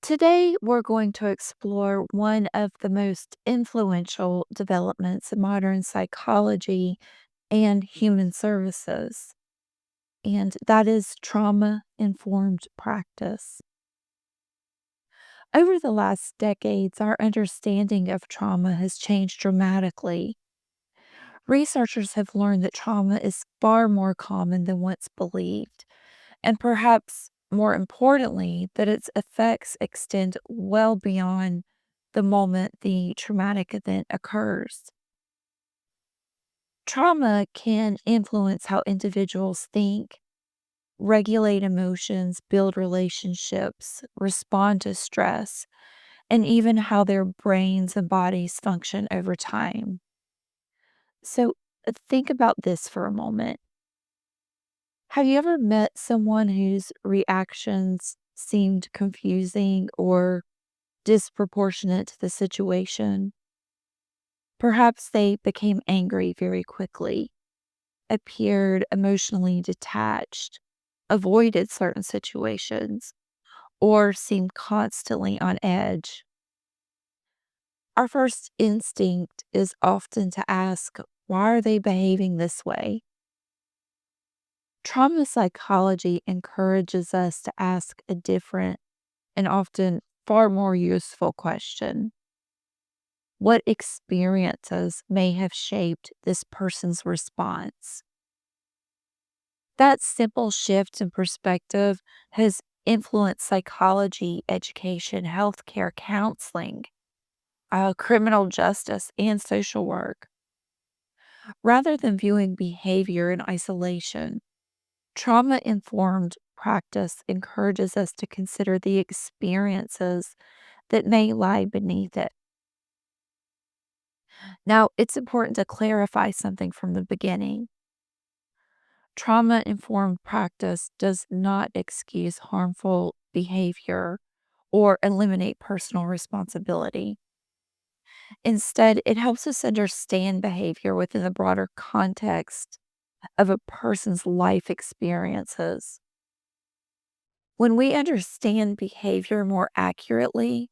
Today, we're going to explore one of the most influential developments in modern psychology and human services, and that is trauma informed practice. Over the last decades, our understanding of trauma has changed dramatically. Researchers have learned that trauma is far more common than once believed, and perhaps more importantly, that its effects extend well beyond the moment the traumatic event occurs. Trauma can influence how individuals think, regulate emotions, build relationships, respond to stress, and even how their brains and bodies function over time. So, think about this for a moment. Have you ever met someone whose reactions seemed confusing or disproportionate to the situation? Perhaps they became angry very quickly, appeared emotionally detached, avoided certain situations, or seemed constantly on edge. Our first instinct is often to ask, why are they behaving this way? Trauma psychology encourages us to ask a different and often far more useful question. What experiences may have shaped this person's response? That simple shift in perspective has influenced psychology, education, healthcare, counseling, criminal justice, and social work. Rather than viewing behavior in isolation, trauma informed practice encourages us to consider the experiences that may lie beneath it. Now, it's important to clarify something from the beginning. Trauma informed practice does not excuse harmful behavior or eliminate personal responsibility. Instead, it helps us understand behavior within the broader context of a person's life experiences. When we understand behavior more accurately,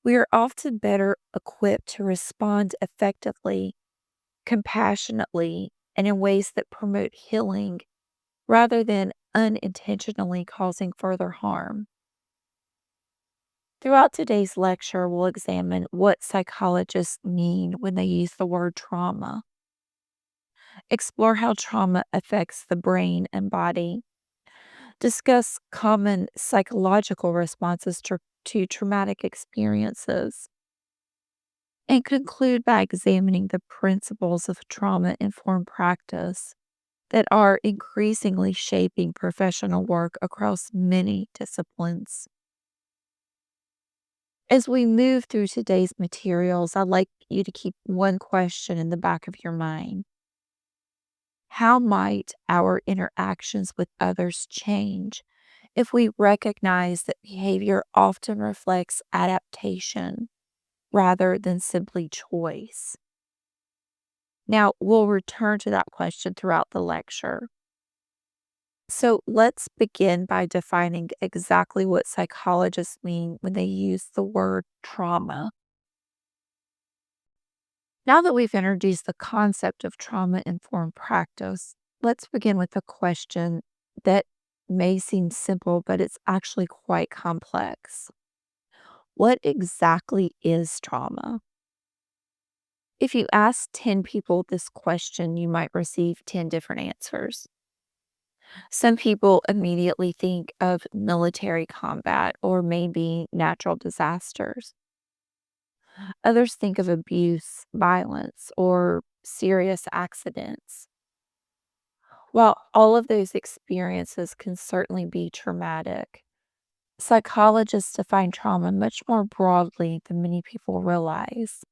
we are often better equipped to respond effectively, compassionately, and in ways that promote healing rather than unintentionally causing further harm. Throughout today's lecture, we'll examine what psychologists mean when they use the word trauma, explore how trauma affects the brain and body, discuss common psychological responses to traumatic experiences, and conclude by examining the principles of trauma informed practice that are increasingly shaping professional work across many disciplines. As we move through today's materials, I'd like you to keep one question in the back of your mind. How might our interactions with others change if we recognize that behavior often reflects adaptation rather than simply choice? Now, we'll return to that question throughout the lecture. So let's begin by defining exactly what psychologists mean when they use the word trauma. Now that we've introduced the concept of trauma informed practice, let's begin with a question that may seem simple, but it's actually quite complex. What exactly is trauma? If you ask 10 people this question, you might receive 10 different answers. Some people immediately think of military combat or maybe natural disasters. Others think of abuse, violence, or serious accidents. While all of those experiences can certainly be traumatic, psychologists define trauma much more broadly than many people realize.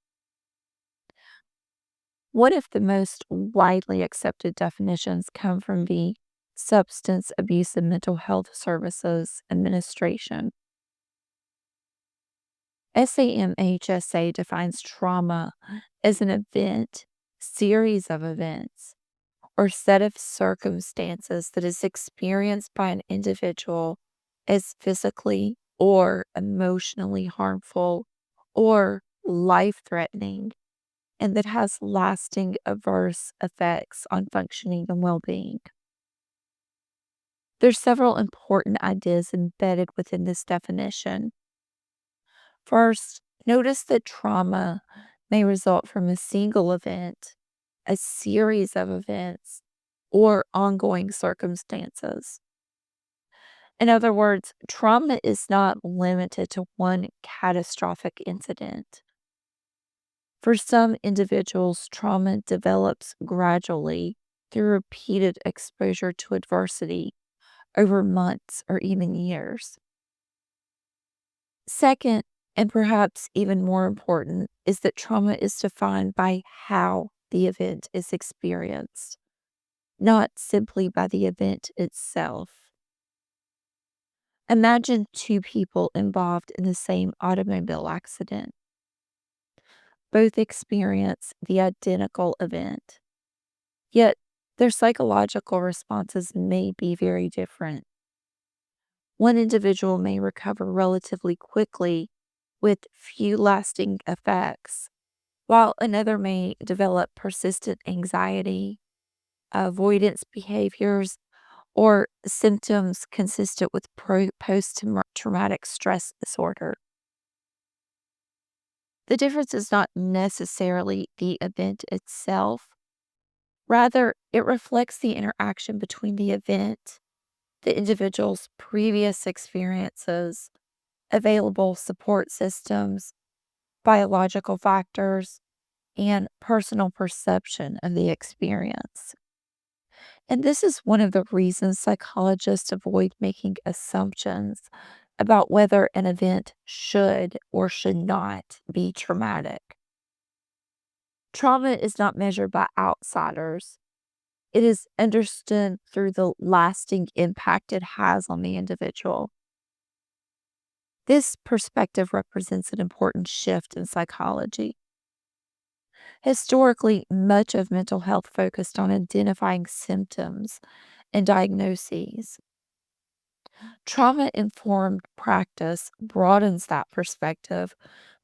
One of the most widely accepted definitions come from the Substance Abuse and Mental Health Services Administration. SAMHSA defines trauma as an event, series of events, or set of circumstances that is experienced by an individual as physically, or emotionally harmful or life threatening, and that has lasting adverse effects on functioning and well being. There's several important ideas embedded within this definition. First, notice that trauma may result from a single event, a series of events, or ongoing circumstances. In other words, trauma is not limited to one catastrophic incident. For some individuals, trauma develops gradually through repeated exposure to adversity over months or even years. Second, and perhaps even more important, is that trauma is defined by how the event is experienced, not simply by the event itself. Imagine two people involved in the same automobile accident. Both experience the identical event, yet their psychological responses may be very different. One individual may recover relatively quickly with few lasting effects, while another may develop persistent anxiety, avoidance behaviors, or symptoms consistent with post traumatic stress disorder. The difference is not necessarily the event itself. Rather, it reflects the interaction between the event, the individual's previous experiences, available support systems, biological factors, and personal perception of the experience. And this is one of the reasons psychologists avoid making assumptions about whether an event should or should not be traumatic. Trauma is not measured by outsiders. It is understood through the lasting impact it has on the individual. This perspective represents an important shift in psychology. Historically, much of mental health focused on identifying symptoms and diagnoses. Trauma informed practice broadens that perspective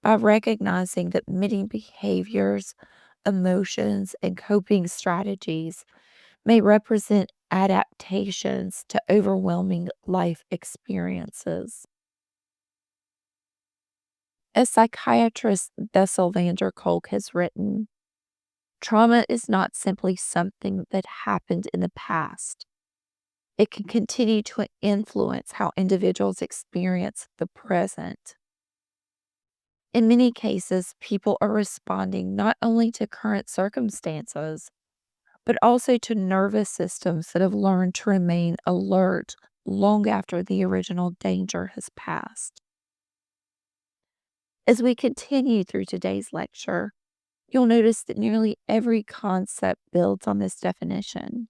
by recognizing that many behaviors, emotions, and coping strategies may represent adaptations to overwhelming life experiences. As psychiatrist Bessel van der Kolk has written, trauma is not simply something that happened in the past. It can continue to influence how individuals experience the present. In many cases, people are responding not only to current circumstances, but also to nervous systems that have learned to remain alert long after the original danger has passed. As we continue through today's lecture, you'll notice that nearly every concept builds on this definition.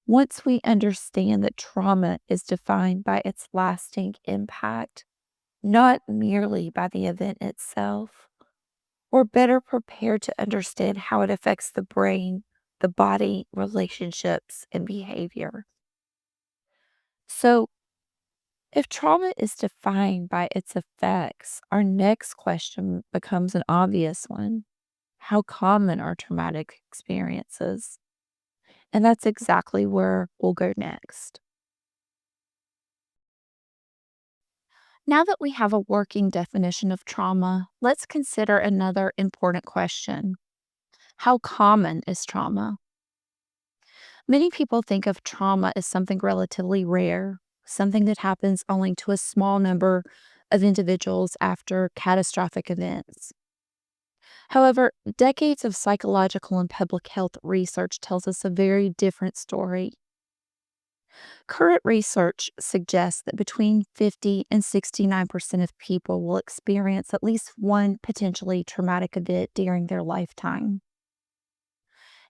Once we understand that trauma is defined by its lasting impact, not merely by the event itself, we're better prepared to understand how it affects the brain, the body, relationships, and behavior. So, if trauma is defined by its effects, our next question becomes an obvious one. How common are traumatic experiences? And that's exactly where we'll go next. Now that we have a working definition of trauma, let's consider another important question. How common is trauma? Many people think of trauma as something relatively rare, something that happens only to a small number of individuals after catastrophic events. However, decades of psychological and public health research tells us a very different story. Current research suggests that between 50 and 69% of people will experience at least one potentially traumatic event during their lifetime.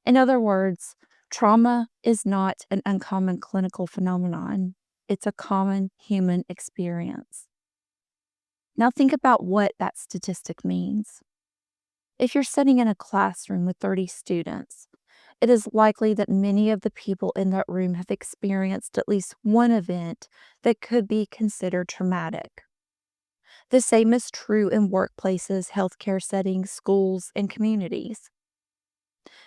In other words, trauma is not an uncommon clinical phenomenon, it's a common human experience. Now, think about what that statistic means. If you're sitting in a classroom with 30 students it is likely that many of the people in that room have experienced at least one event that could be considered traumatic. The same is true in workplaces, healthcare settings, schools, and communities.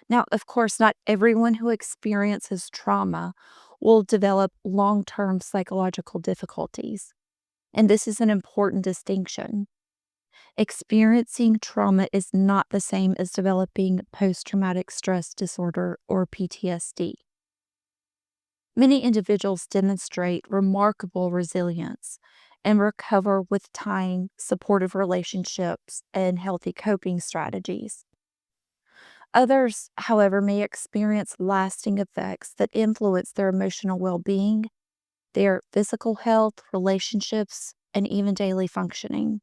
Now, of course, not everyone who experiences trauma will develop long term psychological difficulties, and this is an important distinction. Experiencing trauma is not the same as developing post traumatic stress disorder or PTSD. Many individuals demonstrate remarkable resilience and recover with time, supportive relationships, and healthy coping strategies. Others, however, may experience lasting effects that influence their emotional well being, their physical health, relationships, and even daily functioning.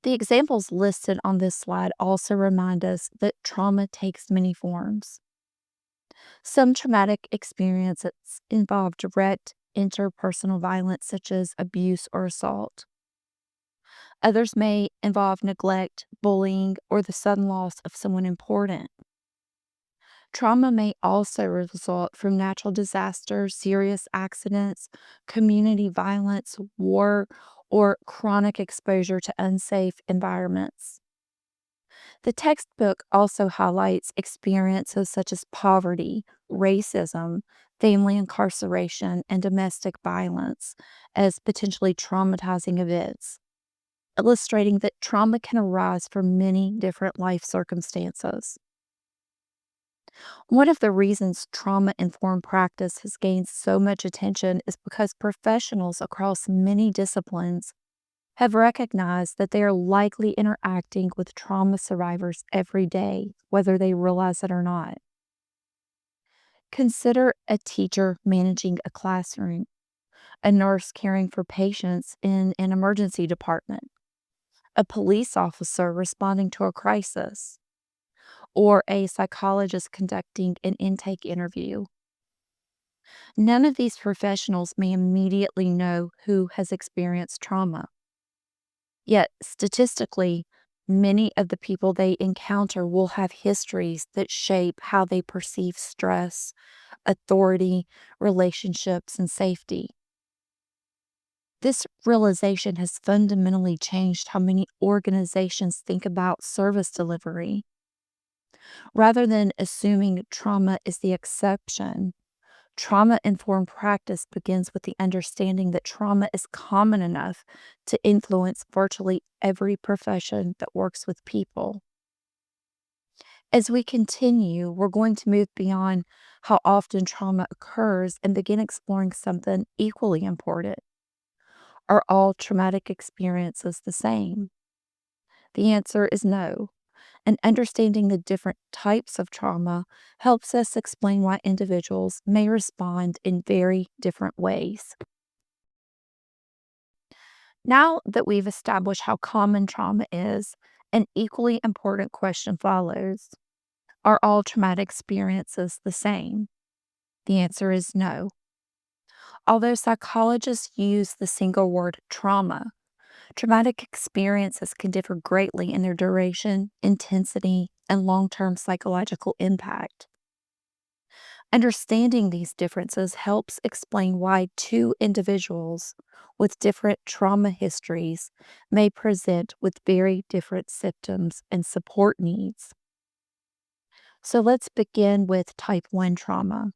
The examples listed on this slide also remind us that trauma takes many forms. Some traumatic experiences involve direct interpersonal violence, such as abuse or assault. Others may involve neglect, bullying, or the sudden loss of someone important. Trauma may also result from natural disasters, serious accidents, community violence, war, or chronic exposure to unsafe environments. The textbook also highlights experiences such as poverty, racism, family incarceration, and domestic violence as potentially traumatizing events, illustrating that trauma can arise from many different life circumstances. One of the reasons trauma informed practice has gained so much attention is because professionals across many disciplines have recognized that they are likely interacting with trauma survivors every day, whether they realize it or not. Consider a teacher managing a classroom, a nurse caring for patients in an emergency department, a police officer responding to a crisis, or a psychologist conducting an intake interview. None of these professionals may immediately know who has experienced trauma. Yet, statistically, many of the people they encounter will have histories that shape how they perceive stress, authority, relationships, and safety. This realization has fundamentally changed how many organizations think about service delivery. Rather than assuming trauma is the exception, trauma informed practice begins with the understanding that trauma is common enough to influence virtually every profession that works with people. As we continue, we're going to move beyond how often trauma occurs and begin exploring something equally important. Are all traumatic experiences the same? The answer is no. And understanding the different types of trauma helps us explain why individuals may respond in very different ways. Now that we've established how common trauma is, an equally important question follows. Are all traumatic experiences the same? The answer is no. Although psychologists use the single word trauma, traumatic experiences can differ greatly in their duration, intensity, and long term psychological impact. Understanding these differences helps explain why two individuals with different trauma histories may present with very different symptoms and support needs. So let's begin with type 1 trauma.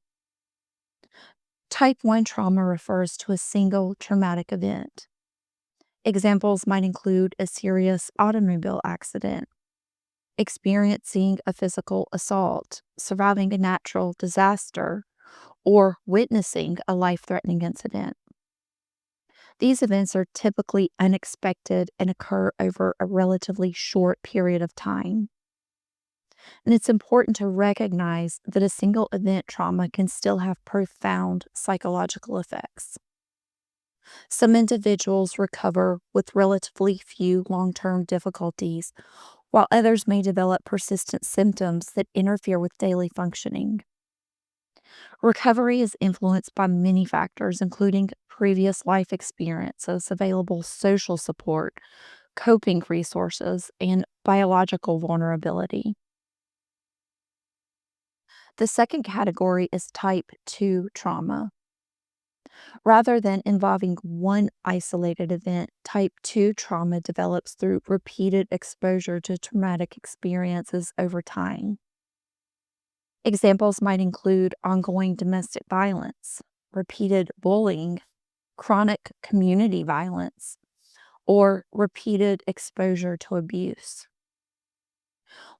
Type 1 trauma refers to a single traumatic event. Examples might include a serious automobile accident, experiencing a physical assault, surviving a natural disaster, or witnessing a life threatening incident. These events are typically unexpected and occur over a relatively short period of time. And it's important to recognize that a single event trauma can still have profound psychological effects. Some individuals recover with relatively few long term difficulties, while others may develop persistent symptoms that interfere with daily functioning. Recovery is influenced by many factors, including previous life experiences, available social support, coping resources, and biological vulnerability. The second category is type 2 trauma. Rather than involving one isolated event, type 2 trauma develops through repeated exposure to traumatic experiences over time. Examples might include ongoing domestic violence, repeated bullying, chronic community violence, or repeated exposure to abuse.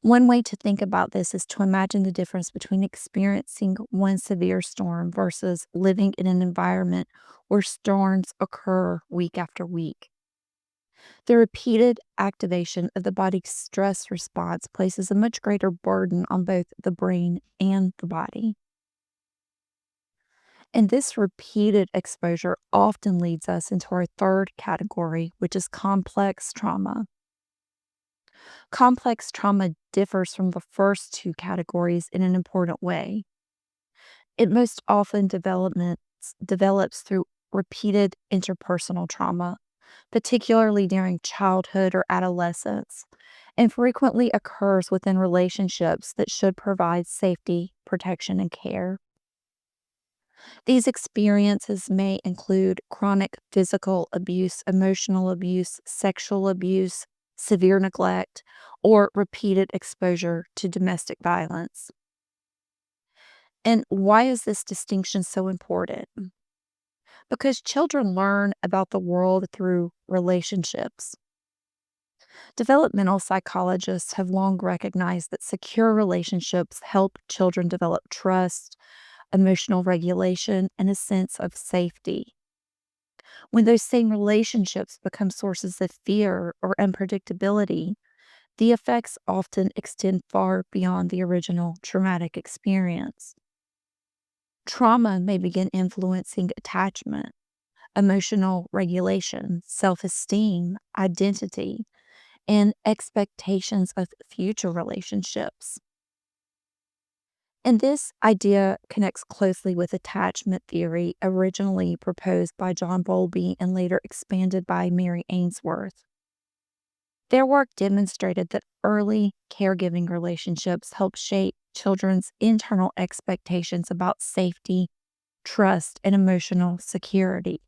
One way to think about this is to imagine the difference between experiencing one severe storm versus living in an environment where storms occur week after week. The repeated activation of the body's stress response places a much greater burden on both the brain and the body. And this repeated exposure often leads us into our third category, which is complex trauma. Complex trauma differs from the first two categories in an important way. It most often develops through repeated interpersonal trauma, particularly during childhood or adolescence, and frequently occurs within relationships that should provide safety, protection, and care. These experiences may include chronic physical abuse, emotional abuse, sexual abuse, severe neglect, or repeated exposure to domestic violence. And why is this distinction so important? Because children learn about the world through relationships. Developmental psychologists have long recognized that secure relationships help children develop trust, emotional regulation, and a sense of safety. When those same relationships become sources of fear or unpredictability, the effects often extend far beyond the original traumatic experience. Trauma may begin influencing attachment, emotional regulation, self esteem, identity, and expectations of future relationships. And this idea connects closely with attachment theory, originally proposed by John Bowlby and later expanded by Mary Ainsworth. Their work demonstrated that early caregiving relationships help shape children's internal expectations about safety, trust, and emotional security.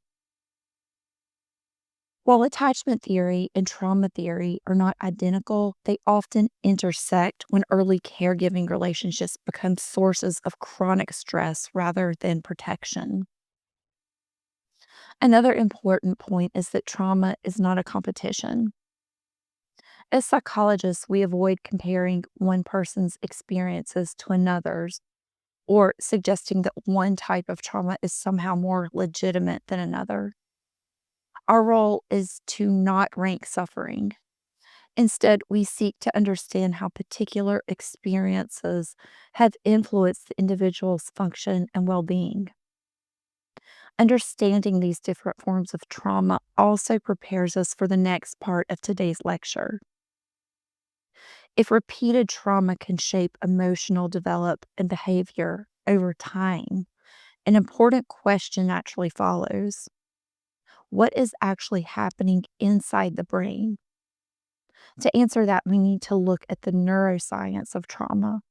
While attachment theory and trauma theory are not identical, they often intersect when early caregiving relationships become sources of chronic stress rather than protection. Another important point is that trauma is not a competition. As psychologists, we avoid comparing one person's experiences to another's or suggesting that one type of trauma is somehow more legitimate than another. Our role is to not rank suffering. Instead, we seek to understand how particular experiences have influenced the individual's function and well being. Understanding these different forms of trauma also prepares us for the next part of today's lecture. If repeated trauma can shape emotional develop and behavior over time, an important question naturally follows. What is actually happening inside the brain? To answer that, we need to look at the neuroscience of trauma.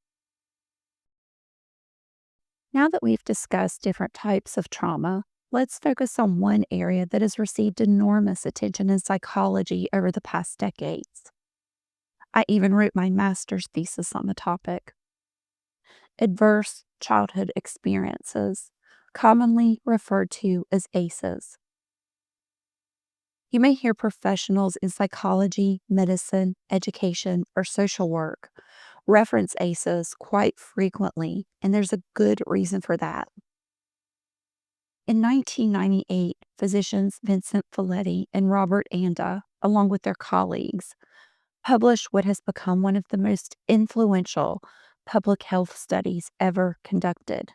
Now that we've discussed different types of trauma, let's focus on one area that has received enormous attention in psychology over the past decades. I even wrote my master's thesis on the topic: adverse childhood experiences, commonly referred to as ACEs. You may hear professionals in psychology, medicine, education, or social work reference ACEs quite frequently, and there's a good reason for that. In 1998, physicians Vincent Folletti and Robert Anda, along with their colleagues, published what has become one of the most influential public health studies ever conducted.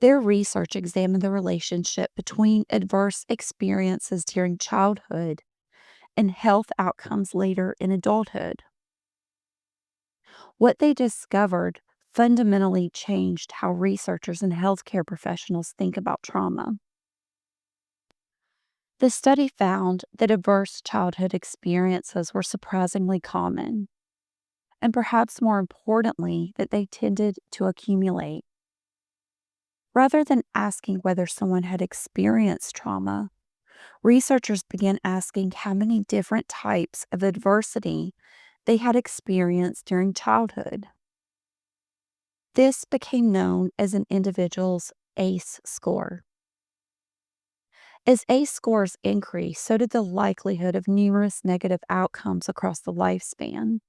Their research examined the relationship between adverse experiences during childhood and health outcomes later in adulthood. What they discovered fundamentally changed how researchers and healthcare professionals think about trauma. The study found that adverse childhood experiences were surprisingly common. and perhaps more importantly, that they tended to accumulate. Rather than asking whether someone had experienced trauma, researchers began asking how many different types of adversity they had experienced during childhood. This became known as an individual's ACE score. As ACE scores increased, so did the likelihood of numerous negative outcomes across the lifespan.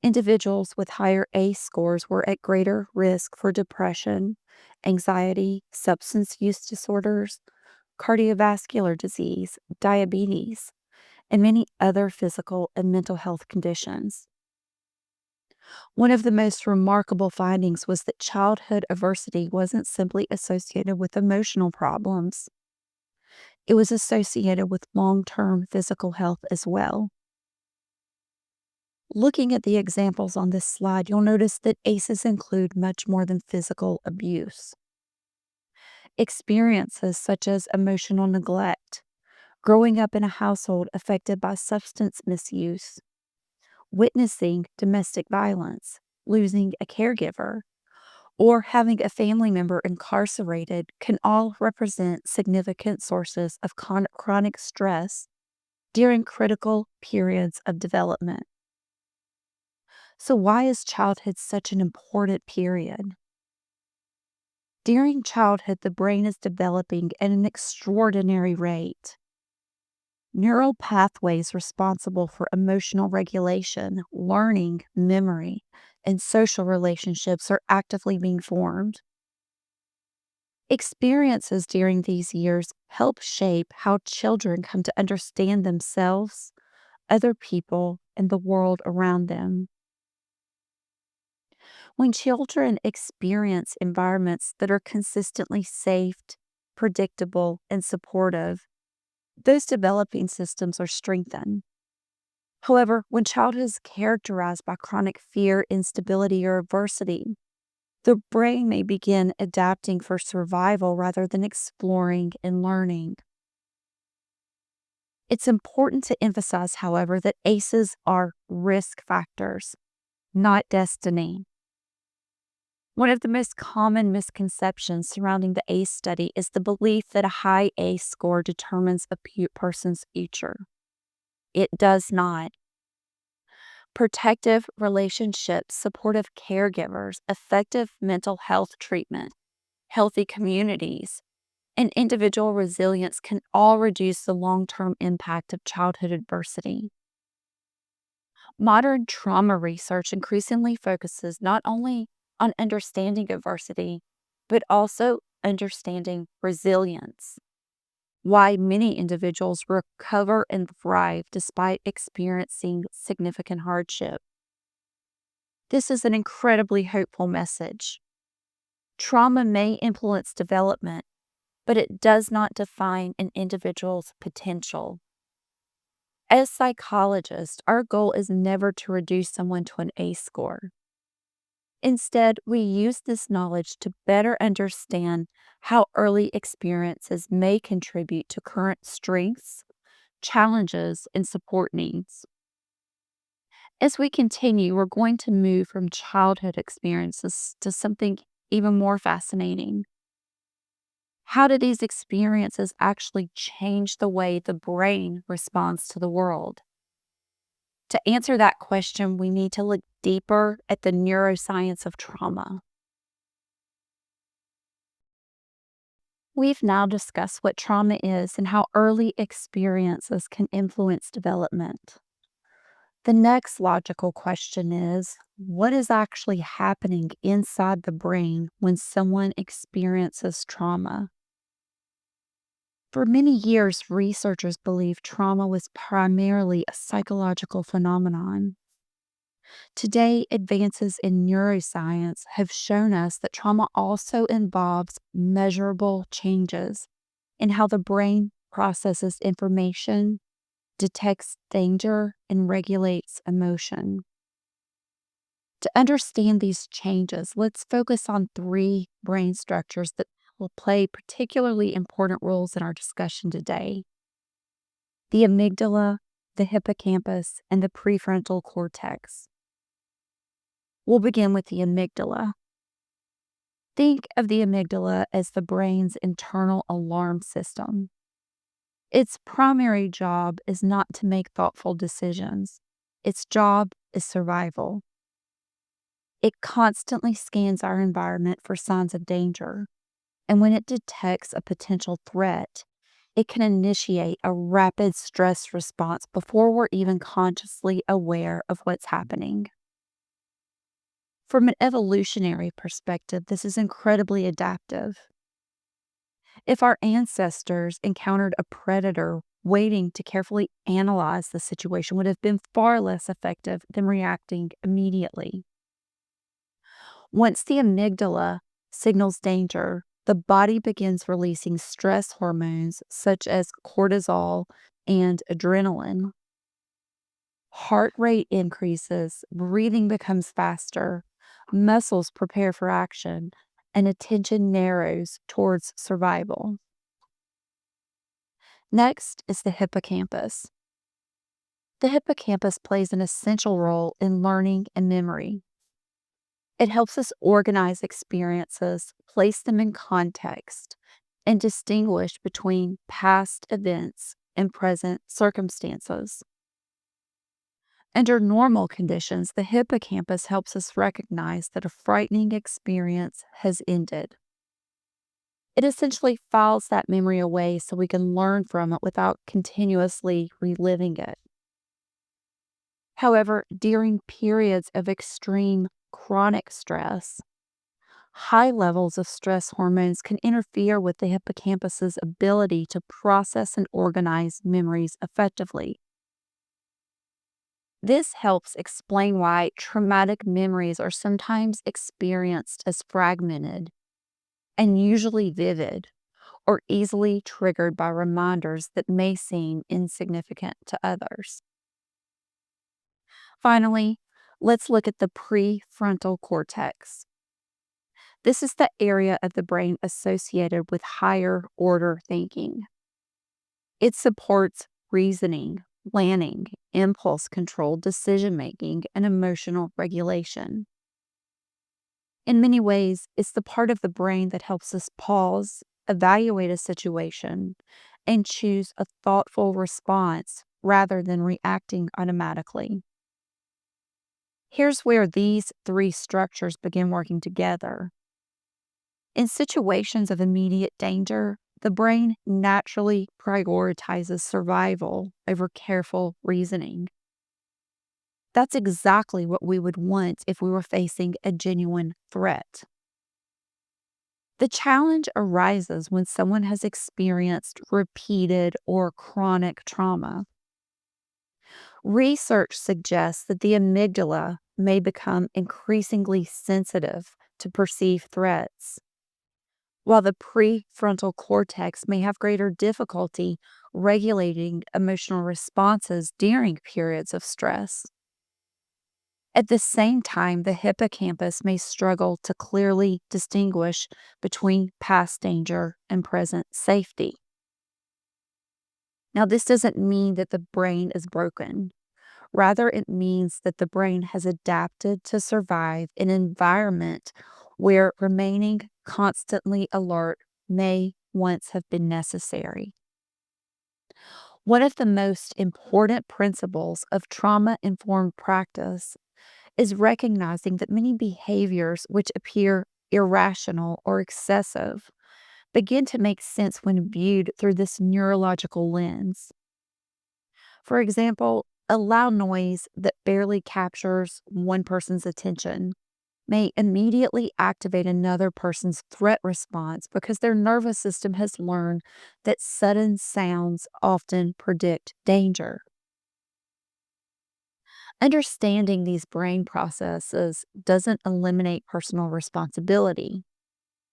Individuals with higher ACE scores were at greater risk for depression, anxiety, substance use disorders, cardiovascular disease, diabetes, and many other physical and mental health conditions. One of the most remarkable findings was that childhood adversity wasn't simply associated with emotional problems, it was associated with long term physical health as well. Looking at the examples on this slide, you'll notice that ACEs include much more than physical abuse. Experiences such as emotional neglect, growing up in a household affected by substance misuse, witnessing domestic violence, losing a caregiver, or having a family member incarcerated can all represent significant sources of chronic stress during critical periods of development. So, why is childhood such an important period? During childhood, the brain is developing at an extraordinary rate. Neural pathways responsible for emotional regulation, learning, memory, and social relationships are actively being formed. Experiences during these years help shape how children come to understand themselves, other people, and the world around them. When children experience environments that are consistently safe, predictable, and supportive, those developing systems are strengthened. However, when childhood is characterized by chronic fear, instability, or adversity, the brain may begin adapting for survival rather than exploring and learning. It's important to emphasize, however, that ACEs are risk factors, not destiny. One of the most common misconceptions surrounding the ACE study is the belief that a high ACE score determines a person's future. It does not. Protective relationships, supportive caregivers, effective mental health treatment, healthy communities, and individual resilience can all reduce the long term impact of childhood adversity. Modern trauma research increasingly focuses not only on understanding adversity, but also understanding resilience, why many individuals recover and thrive despite experiencing significant hardship. This is an incredibly hopeful message. Trauma may influence development, but it does not define an individual's potential. As psychologists, our goal is never to reduce someone to an ACE score. Instead, we use this knowledge to better understand how early experiences may contribute to current strengths, challenges, and support needs. As we continue, we're going to move from childhood experiences to something even more fascinating. How do these experiences actually change the way the brain responds to the world? To answer that question, we need to look deeper at the neuroscience of trauma. We've now discussed what trauma is and how early experiences can influence development. The next logical question is, what is actually happening inside the brain when someone experiences trauma? For many years, researchers believed trauma was primarily a psychological phenomenon. Today, advances in neuroscience have shown us that trauma also involves measurable changes in how the brain processes information, detects danger, and regulates emotion. To understand these changes, let's focus on three brain structures that will play particularly important roles in our discussion today: the amygdala, the hippocampus, and the prefrontal cortex. We'll begin with the amygdala. Think of the amygdala as the brain's internal alarm system. Its primary job is not to make thoughtful decisions. Its job is survival. It constantly scans our environment for signs of danger, and when it detects a potential threat, it can initiate a rapid stress response before we're even consciously aware of what's happening. From an evolutionary perspective, this is incredibly adaptive. If our ancestors encountered a predator, waiting to carefully analyze the situation would have been far less effective than reacting immediately. Once the amygdala signals danger, the body begins releasing stress hormones such as cortisol and adrenaline. Heart rate increases, breathing becomes faster, muscles prepare for action, and attention narrows towards survival. Next is the hippocampus. The hippocampus plays an essential role in learning and memory. It helps us organize experiences, place them in context, and distinguish between past events and present circumstances. Under normal conditions, the hippocampus helps us recognize that a frightening experience has ended. It essentially files that memory away so we can learn from it without continuously reliving it. However, during periods of extreme chronic stress, high levels of stress hormones can interfere with the hippocampus's ability to process and organize memories effectively. This helps explain why traumatic memories are sometimes experienced as fragmented and usually vivid or easily triggered by reminders that may seem insignificant to others. Finally, let's look at the prefrontal cortex. This is the area of the brain associated with higher order thinking. It supports reasoning, planning, impulse control, decision making, and emotional regulation. In many ways, it's the part of the brain that helps us pause, evaluate a situation, and choose a thoughtful response rather than reacting automatically. Here's where these three structures begin working together. In situations of immediate danger, the brain naturally prioritizes survival over careful reasoning. That's exactly what we would want if we were facing a genuine threat. The challenge arises when someone has experienced repeated or chronic trauma. Research suggests that the amygdala may become increasingly sensitive to perceived threats, while the prefrontal cortex may have greater difficulty regulating emotional responses during periods of stress. At the same time, the hippocampus may struggle to clearly distinguish between past danger and present safety. Now, this doesn't mean that the brain is broken. Rather, it means that the brain has adapted to survive in an environment where remaining constantly alert may once have been necessary. One of the most important principles of trauma informed practice is recognizing that many behaviors which appear irrational or excessive begin to make sense when viewed through this neurological lens. For example, a loud noise that barely captures one person's attention may immediately activate another person's threat response because their nervous system has learned that sudden sounds often predict danger. Understanding these brain processes doesn't eliminate personal responsibility,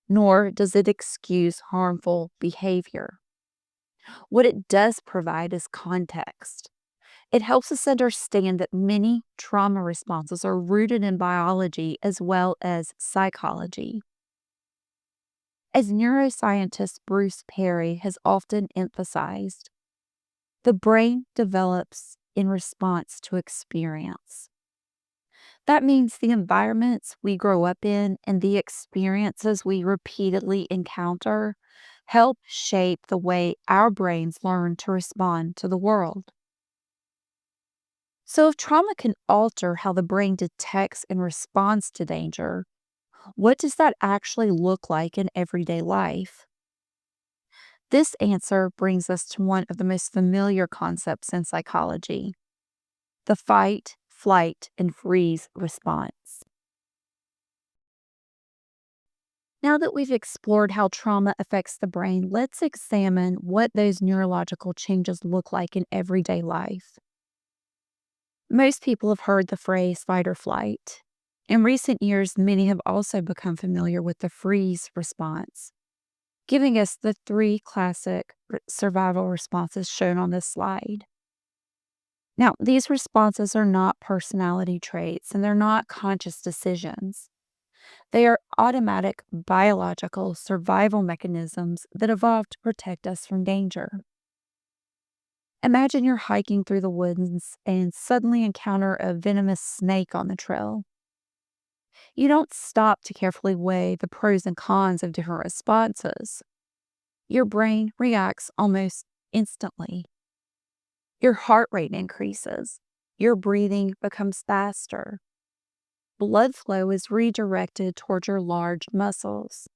nor does it excuse harmful behavior. What it does provide is context. It helps us understand that many trauma responses are rooted in biology as well as psychology. As neuroscientist Bruce Perry has often emphasized, the brain develops in response to experience. That means the environments we grow up in and the experiences we repeatedly encounter help shape the way our brains learn to respond to the world. So, if trauma can alter how the brain detects and responds to danger, what does that actually look like in everyday life? This answer brings us to one of the most familiar concepts in psychology: the fight, flight, and freeze response. Now that we've explored how trauma affects the brain, let's examine what those neurological changes look like in everyday life. Most people have heard the phrase fight or flight. In recent years, many have also become familiar with the freeze response, giving us the three classic survival responses shown on this slide. Now, these responses are not personality traits and they're not conscious decisions. They are automatic biological survival mechanisms that evolved to protect us from danger. Imagine you're hiking through the woods and suddenly encounter a venomous snake on the trail. You don't stop to carefully weigh the pros and cons of different responses. Your brain reacts almost instantly. Your heart rate increases. Your breathing becomes faster. Blood flow is redirected toward your large muscles.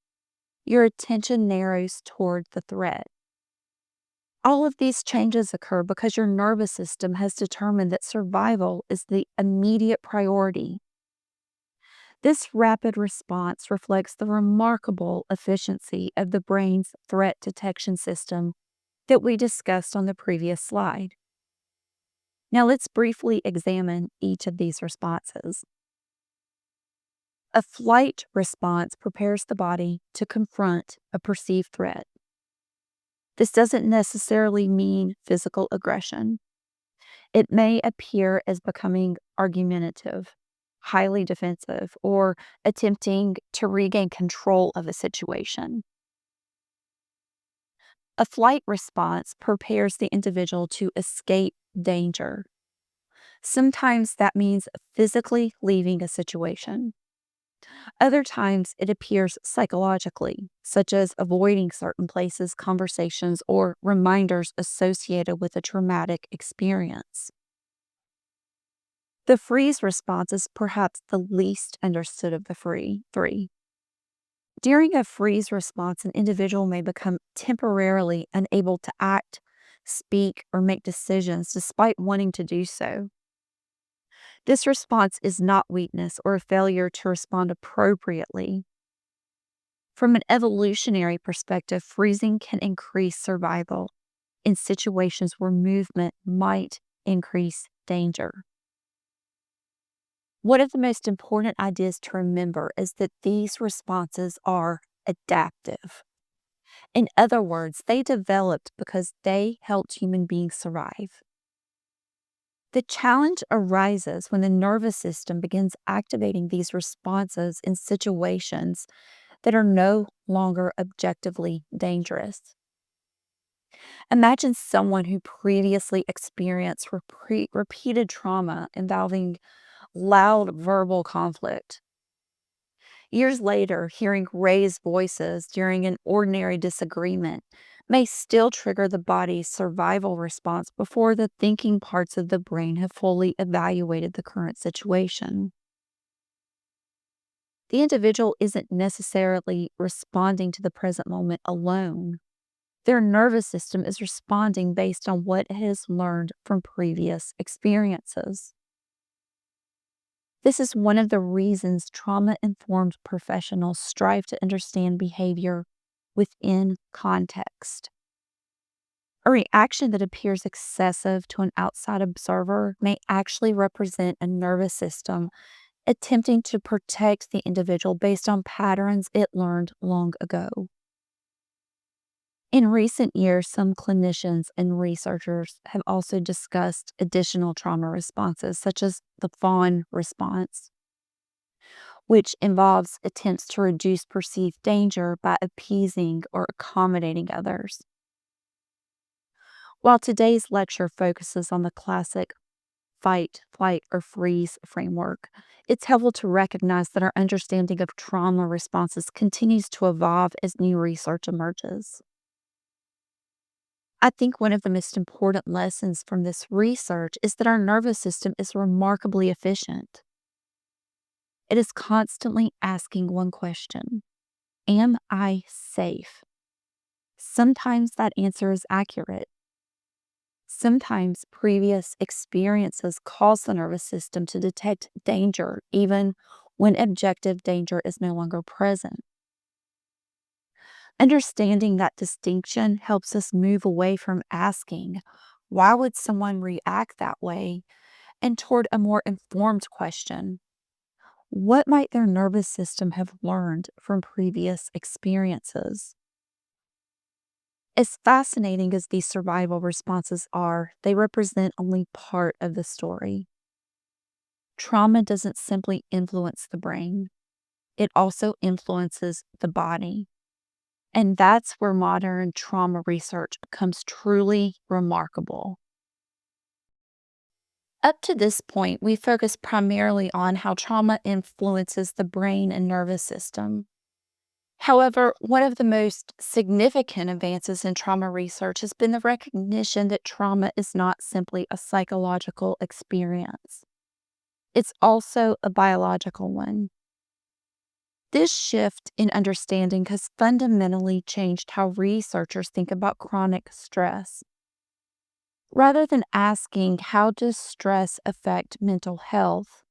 Your attention narrows toward the threat. All of these changes occur because your nervous system has determined that survival is the immediate priority. This rapid response reflects the remarkable efficiency of the brain's threat detection system that we discussed on the previous slide. Now, let's briefly examine each of these responses. A flight response prepares the body to confront a perceived threat. This doesn't necessarily mean physical aggression. It may appear as becoming argumentative, highly defensive, or attempting to regain control of a situation. A flight response prepares the individual to escape danger. Sometimes that means physically leaving a situation. Other times it appears psychologically, such as avoiding certain places, conversations, or reminders associated with a traumatic experience. The freeze response is perhaps the least understood of the three. During a freeze response, an individual may become temporarily unable to act, speak, or make decisions despite wanting to do so. This response is not weakness or a failure to respond appropriately. From an evolutionary perspective, freezing can increase survival in situations where movement might increase danger. One of the most important ideas to remember is that these responses are adaptive. In other words, they developed because they helped human beings survive. The challenge arises when the nervous system begins activating these responses in situations that are no longer objectively dangerous. Imagine someone who previously experienced repeated trauma involving loud verbal conflict. Years later, hearing raised voices during an ordinary disagreement may still trigger the body's survival response before the thinking parts of the brain have fully evaluated the current situation. The individual isn't necessarily responding to the present moment alone. Their nervous system is responding based on what it has learned from previous experiences. This is one of the reasons trauma informed professionals strive to understand behavior within context. A reaction that appears excessive to an outside observer may actually represent a nervous system attempting to protect the individual based on patterns it learned long ago. In recent years, some clinicians and researchers have also discussed additional trauma responses, such as the fawn response, which involves attempts to reduce perceived danger by appeasing or accommodating others. While today's lecture focuses on the classic fight, flight, or freeze framework, it's helpful to recognize that our understanding of trauma responses continues to evolve as new research emerges. I think one of the most important lessons from this research is that our nervous system is remarkably efficient. It is constantly asking one question: am I safe? Sometimes that answer is accurate. Sometimes previous experiences cause the nervous system to detect danger, even when objective danger is no longer present. Understanding that distinction helps us move away from asking, why would someone react that way? And toward a more informed question: what might their nervous system have learned from previous experiences? As fascinating as these survival responses are, they represent only part of the story. Trauma doesn't simply influence the brain, it also influences the body. And that's where modern trauma research becomes truly remarkable. Up to this point, we focus primarily on how trauma influences the brain and nervous system. However, one of the most significant advances in trauma research has been the recognition that trauma is not simply a psychological experience, it's also a biological one. This shift in understanding has fundamentally changed how researchers think about chronic stress. Rather than asking, how does stress affect mental health?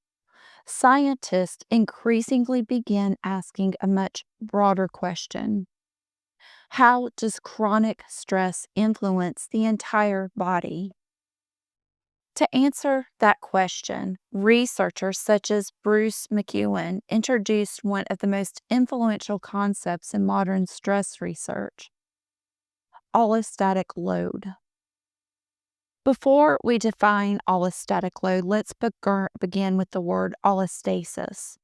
Scientists increasingly begin asking a much broader question: how does chronic stress influence the entire body? To answer that question, researchers such as Bruce McEwen introduced one of the most influential concepts in modern stress research: allostatic load. Before we define allostatic load, let's begin with the word allostasis.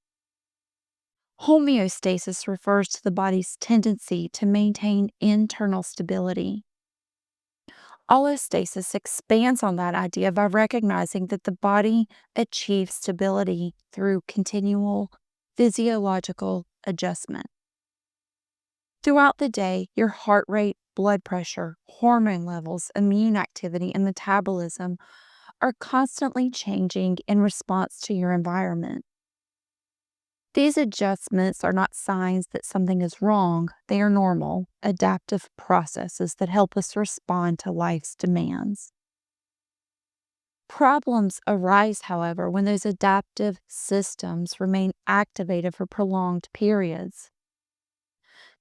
Homeostasis refers to the body's tendency to maintain internal stability. Allostasis expands on that idea by recognizing that the body achieves stability through continual physiological adjustment. Throughout the day, your heart rate, blood pressure, hormone levels, immune activity, and metabolism are constantly changing in response to your environment. These adjustments are not signs that something is wrong, they are normal, adaptive processes that help us respond to life's demands. Problems arise, however, when those adaptive systems remain activated for prolonged periods.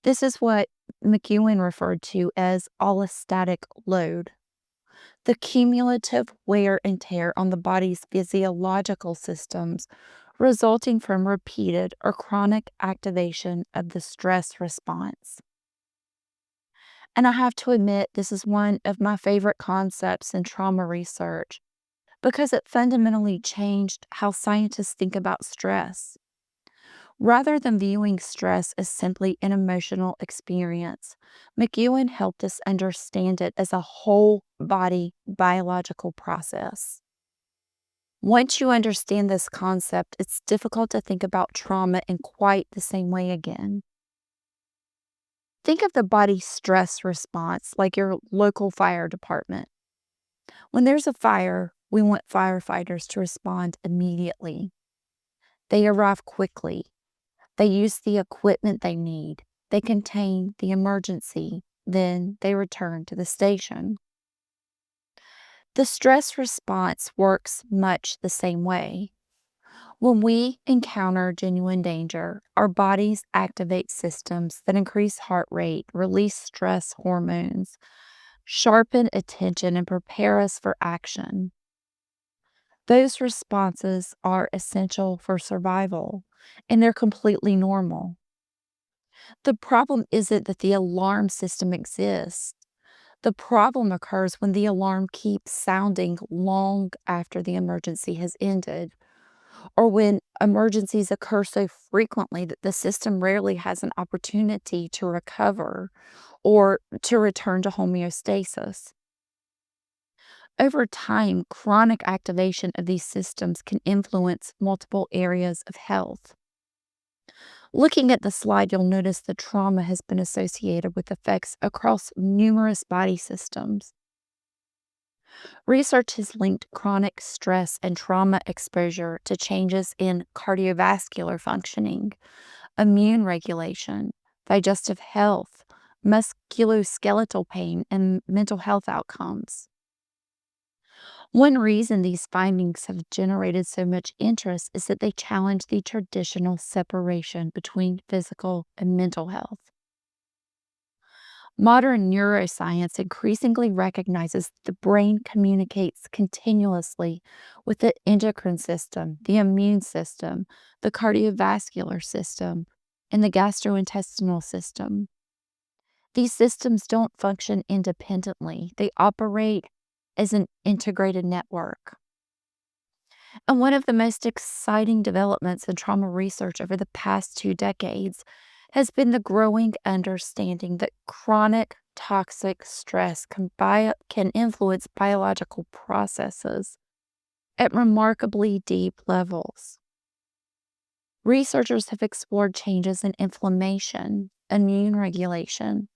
This is what McEwen referred to as allostatic load, the cumulative wear and tear on the body's physiological systems resulting from repeated or chronic activation of the stress response. And I have to admit, this is one of my favorite concepts in trauma research because it fundamentally changed how scientists think about stress. Rather than viewing stress as simply an emotional experience, McEwen helped us understand it as a whole body biological process. Once you understand this concept, it's difficult to think about trauma in quite the same way again. Think of the body's stress response like your local fire department. When there's a fire, we want firefighters to respond immediately. They arrive quickly. They use the equipment they need. They contain the emergency. Then they return to the station. The stress response works much the same way. When we encounter genuine danger, our bodies activate systems that increase heart rate, release stress hormones, sharpen attention, and prepare us for action. Those responses are essential for survival, and they're completely normal. The problem isn't that the alarm system exists. The problem occurs when the alarm keeps sounding long after the emergency has ended, or when emergencies occur so frequently that the system rarely has an opportunity to recover or to return to homeostasis. Over time, chronic activation of these systems can influence multiple areas of health. Looking at the slide, you'll notice that trauma has been associated with effects across numerous body systems. Research has linked chronic stress and trauma exposure to changes in cardiovascular functioning, immune regulation, digestive health, musculoskeletal pain, and mental health outcomes. One reason these findings have generated so much interest is that they challenge the traditional separation between physical and mental health. Modern neuroscience increasingly recognizes that the brain communicates continuously with the endocrine system, the immune system, the cardiovascular system, and the gastrointestinal system. These systems don't function independently, they operate as an integrated network. And one of the most exciting developments in trauma research over the past 2 decades has been the growing understanding that chronic toxic stress can influence biological processes at remarkably deep levels. Researchers have explored changes in inflammation, immune regulation,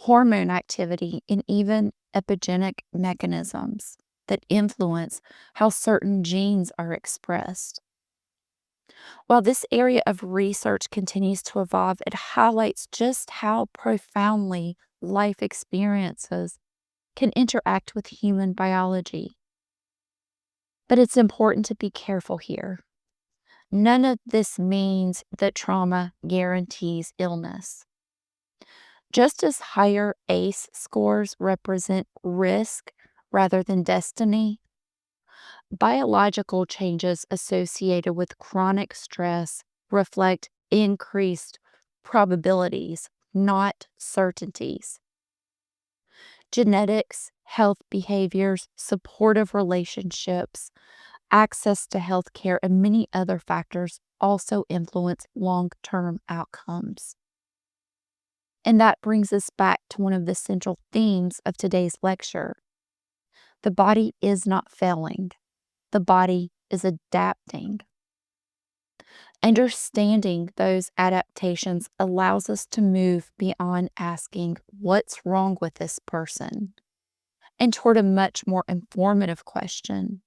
hormone activity, and even epigenetic mechanisms that influence how certain genes are expressed. While this area of research continues to evolve, it highlights just how profoundly life experiences can interact with human biology. But it's important to be careful here. None of this means that trauma guarantees illness. Just as higher ACE scores represent risk rather than destiny, biological changes associated with chronic stress reflect increased probabilities, not certainties. Genetics, health behaviors, supportive relationships, access to healthcare, and many other factors also influence long-term outcomes. And that brings us back to one of the central themes of today's lecture. The body is not failing. The body is adapting. Understanding those adaptations allows us to move beyond asking, what's wrong with this person? And toward a much more informative question,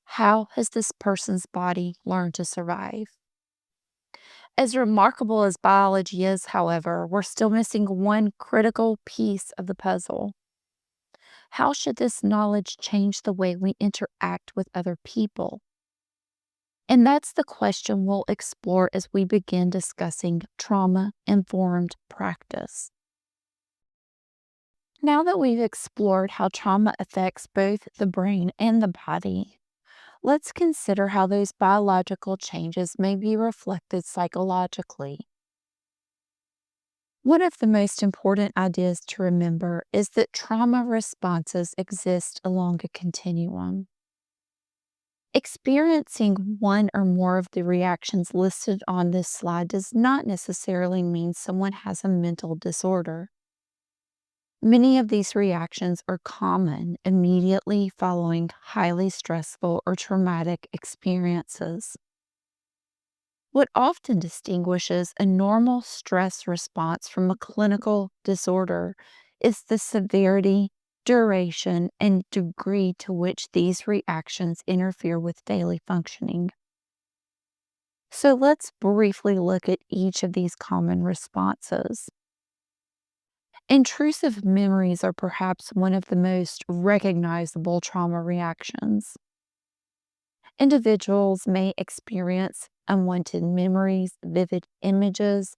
how has this person's body learned to survive? As remarkable as biology is, however, we're still missing one critical piece of the puzzle. How should this knowledge change the way we interact with other people? And that's the question we'll explore as we begin discussing trauma-informed practice. Now that we've explored how trauma affects both the brain and the body, let's consider how those biological changes may be reflected psychologically. One of the most important ideas to remember is that trauma responses exist along a continuum. Experiencing one or more of the reactions listed on this slide does not necessarily mean someone has a mental disorder. Many of these reactions are common immediately following highly stressful or traumatic experiences. What often distinguishes a normal stress response from a clinical disorder is the severity, duration, and degree to which these reactions interfere with daily functioning. So let's briefly look at each of these common responses. Intrusive memories are perhaps one of the most recognizable trauma reactions. Individuals may experience unwanted memories, vivid images,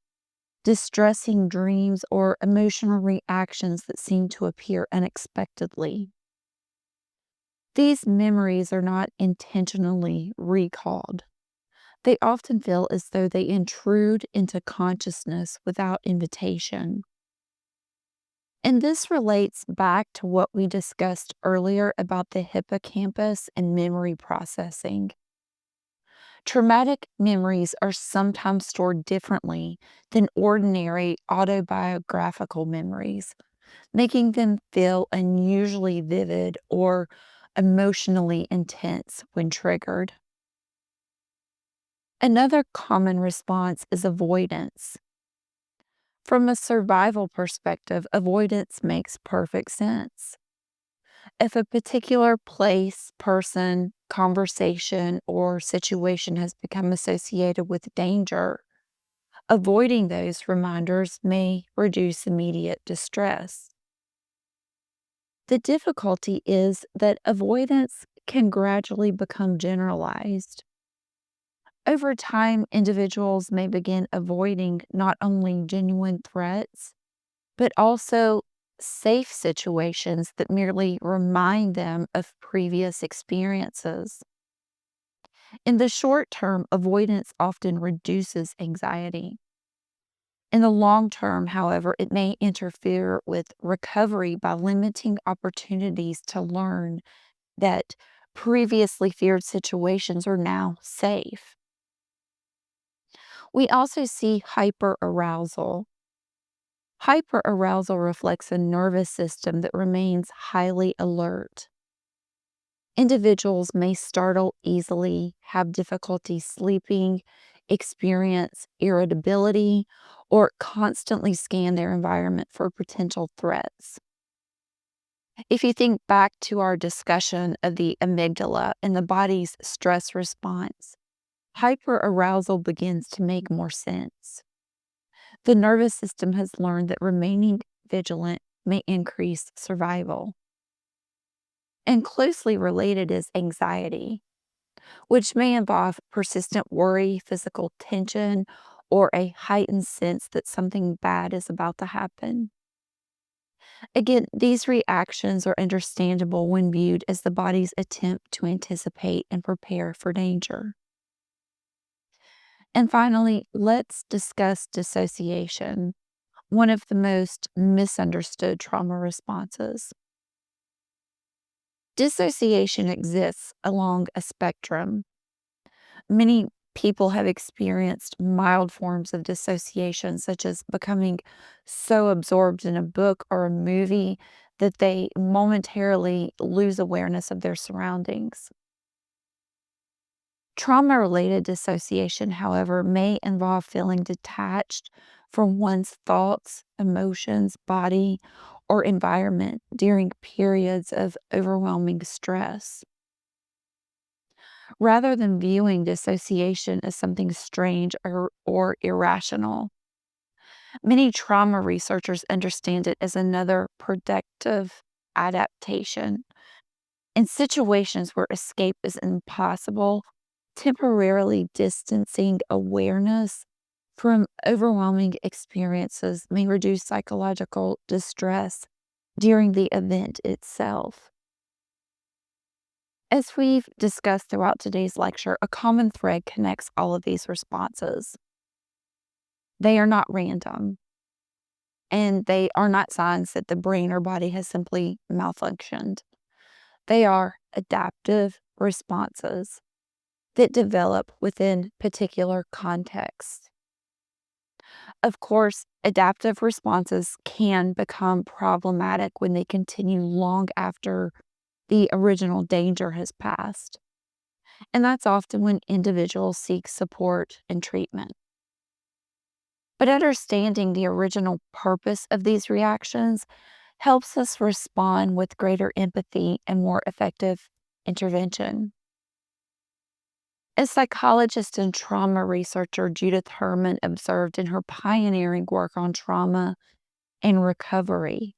distressing dreams, or emotional reactions that seem to appear unexpectedly. These memories are not intentionally recalled. They often feel as though they intrude into consciousness without invitation. And this relates back to what we discussed earlier about the hippocampus and memory processing. Traumatic memories are sometimes stored differently than ordinary autobiographical memories, making them feel unusually vivid or emotionally intense when triggered. Another common response is avoidance. From a survival perspective, avoidance makes perfect sense. If a particular place, person, conversation, or situation has become associated with danger, avoiding those reminders may reduce immediate distress. The difficulty is that avoidance can gradually become generalized. Over time, individuals may begin avoiding not only genuine threats, but also safe situations that merely remind them of previous experiences. In the short term, avoidance often reduces anxiety. In the long term, however, it may interfere with recovery by limiting opportunities to learn that previously feared situations are now safe. We also see hyperarousal. Hyperarousal reflects a nervous system that remains highly alert. Individuals may startle easily, have difficulty sleeping, experience irritability, or constantly scan their environment for potential threats. If you think back to our discussion of the amygdala and the body's stress response, hyperarousal begins to make more sense. The nervous system has learned that remaining vigilant may increase survival. And closely related is anxiety, which may involve persistent worry, physical tension, or a heightened sense that something bad is about to happen. Again, these reactions are understandable when viewed as the body's attempt to anticipate and prepare for danger. And finally, let's discuss dissociation, one of the most misunderstood trauma responses. Dissociation exists along a spectrum. Many people have experienced mild forms of dissociation, such as becoming so absorbed in a book or a movie that they momentarily lose awareness of their surroundings. Trauma related dissociation, however, may involve feeling detached from one's thoughts, emotions, body, or environment during periods of overwhelming stress. Rather than viewing dissociation as something strange or irrational, many trauma researchers understand it as another protective adaptation. In situations where escape is impossible, temporarily distancing awareness from overwhelming experiences may reduce psychological distress during the event itself. As we've discussed throughout today's lecture, a common thread connects all of these responses. They are not random, and they are not signs that the brain or body has simply malfunctioned. They are adaptive responses that develop within particular contexts. Of course, adaptive responses can become problematic when they continue long after the original danger has passed. And that's often when individuals seek support and treatment. But understanding the original purpose of these reactions helps us respond with greater empathy and more effective intervention. As psychologist and trauma researcher Judith Herman observed in her pioneering work on trauma and recovery,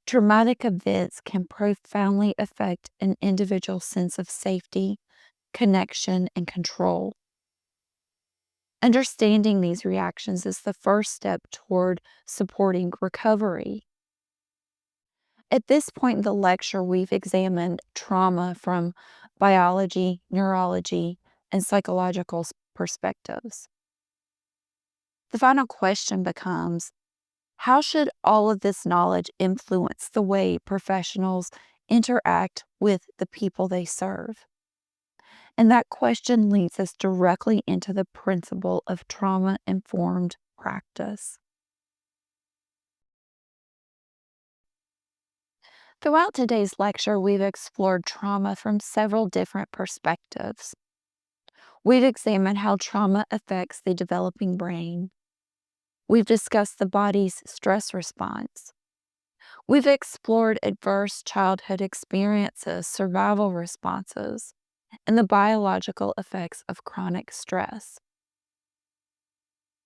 traumatic events can profoundly affect an individual's sense of safety, connection, and control. Understanding these reactions is the first step toward supporting recovery. At this point in the lecture, we've examined trauma from biology, neurology, and psychological perspectives. The final question becomes, how should all of this knowledge influence the way professionals interact with the people they serve? And that question leads us directly into the principle of trauma informed practice. Throughout today's lecture, we've explored trauma from several different perspectives. We've examined how trauma affects the developing brain. We've discussed the body's stress response. We've explored adverse childhood experiences, survival responses, and the biological effects of chronic stress.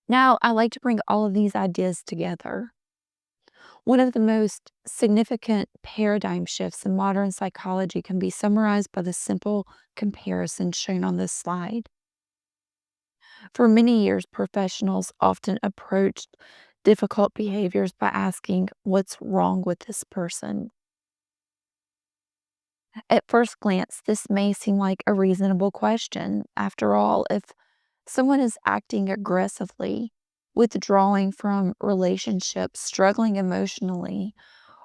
Now, I like to bring all of these ideas together. One of the most significant paradigm shifts in modern psychology can be summarized by the simple comparison shown on this slide. For many years, professionals often approached difficult behaviors by asking, "What's wrong with this person?" At first glance, this may seem like a reasonable question. After all, if someone is acting aggressively, withdrawing from relationships, struggling emotionally,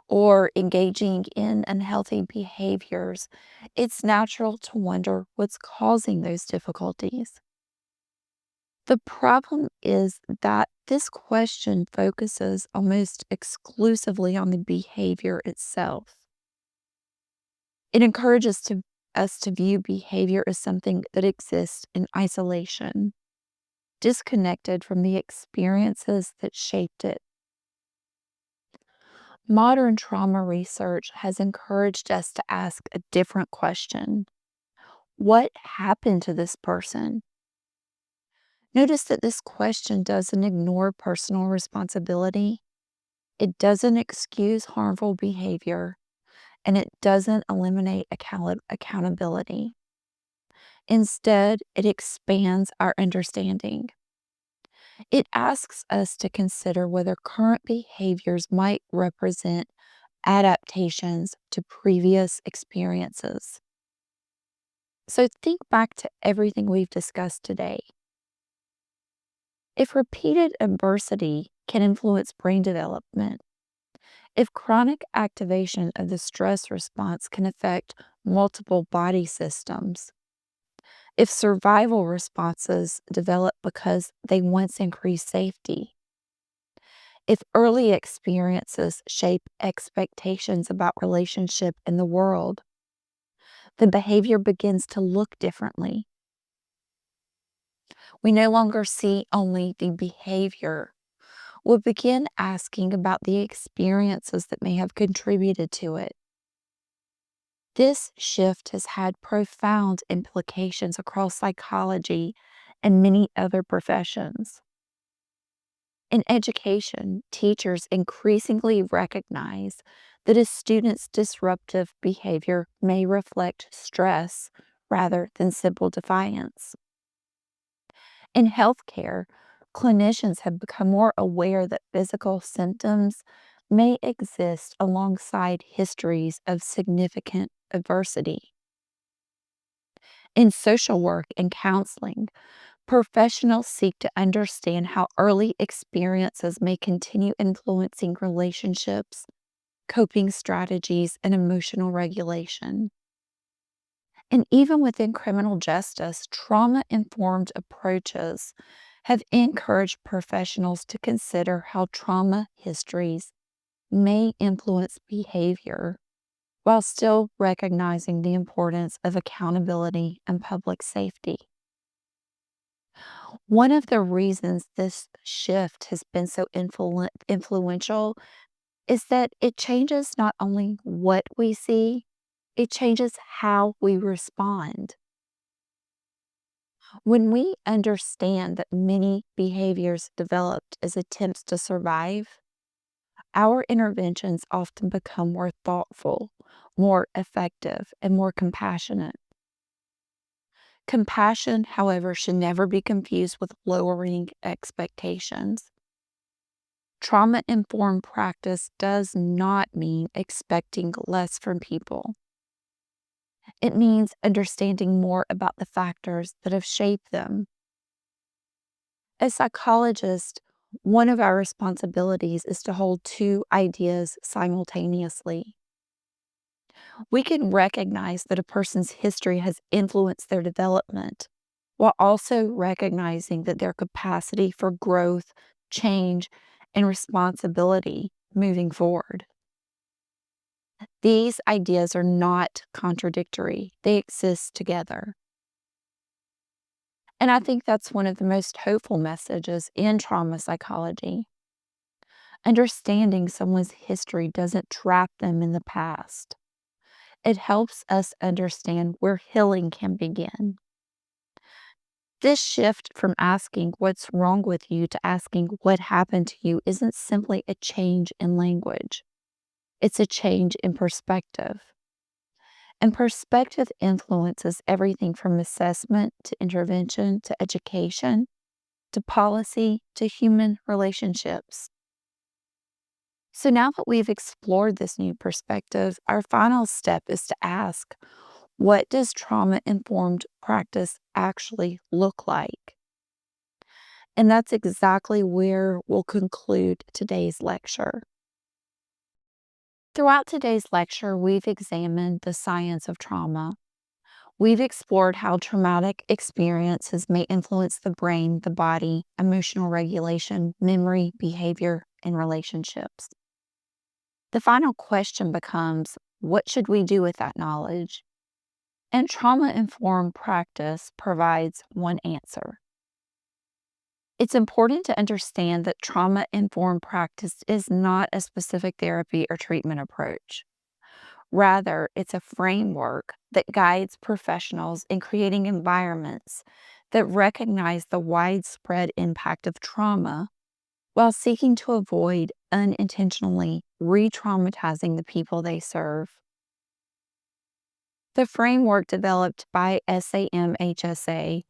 or engaging in unhealthy behaviors, it's natural to wonder what's causing those difficulties. The problem is that this question focuses almost exclusively on the behavior itself. It encourages us to view behavior as something that exists in isolation, disconnected from the experiences that shaped it. Modern trauma research has encouraged us to ask a different question. What happened to this person? Notice that this question doesn't ignore personal responsibility. It doesn't excuse harmful behavior, and it doesn't eliminate accountability. Instead, it expands our understanding. It asks us to consider whether current behaviors might represent adaptations to previous experiences. So think back to everything we've discussed today. If repeated adversity can influence brain development, if chronic activation of the stress response can affect multiple body systems, if survival responses develop because they once increased safety, if early experiences shape expectations about relationship in the world, the behavior begins to look differently. We no longer see only the behavior. We'll begin asking about the experiences that may have contributed to it. This shift has had profound implications across psychology and many other professions. In education, teachers increasingly recognize that a student's disruptive behavior may reflect stress rather than simple defiance. In healthcare, clinicians have become more aware that physical symptoms may exist alongside histories of significant adversity. In social work and counseling, professionals seek to understand how early experiences may continue influencing relationships, coping strategies, and emotional regulation. And even within criminal justice, trauma informed approaches have encouraged professionals to consider how trauma histories may influence behavior while still recognizing the importance of accountability and public safety. One of the reasons this shift has been so influential is that it changes not only what we see, it changes how we respond. When we understand that many behaviors developed as attempts to survive, our interventions often become more thoughtful, more effective, and more compassionate. Compassion, however, should never be confused with lowering expectations. Trauma informed practice does not mean expecting less from people. It means understanding more about the factors that have shaped them. As psychologists, one of our responsibilities is to hold two ideas simultaneously. We can recognize that a person's history has influenced their development, while also recognizing that their capacity for growth, change, and responsibility moving forward. These ideas are not contradictory, they exist together. And I think that's one of the most hopeful messages in trauma psychology. Understanding someone's history doesn't trap them in the past. It helps us understand where healing can begin. This shift from asking what's wrong with you to asking what happened to you isn't simply a change in language. It's a change in perspective. And perspective influences everything from assessment to intervention to education to policy to human relationships. So now that we've explored this new perspective, our final step is to ask, what does trauma informed practice actually look like? And that's exactly where we'll conclude today's lecture. Throughout today's lecture, we've examined the science of trauma. We've explored how traumatic experiences may influence the brain, the body, emotional regulation, memory, behavior, and relationships. The final question becomes, what should we do with that knowledge? And trauma-informed practice provides one answer. It's important to understand that trauma-informed practice is not a specific therapy or treatment approach. Rather, it's a framework that guides professionals in creating environments that recognize the widespread impact of trauma while seeking to avoid unintentionally re-traumatizing the people they serve. The framework developed by SAMHSA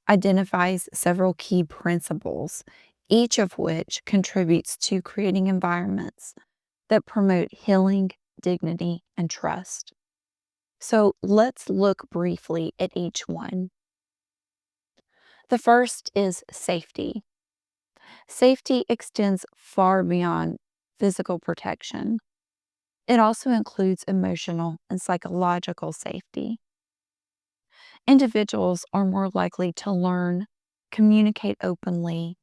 identifies several key principles, each of which contributes to creating environments that promote healing, dignity, and trust. So let's look briefly at each one. The first is safety. Safety extends far beyond physical protection. It also includes emotional and psychological safety. Individuals are more likely to learn, communicate openly,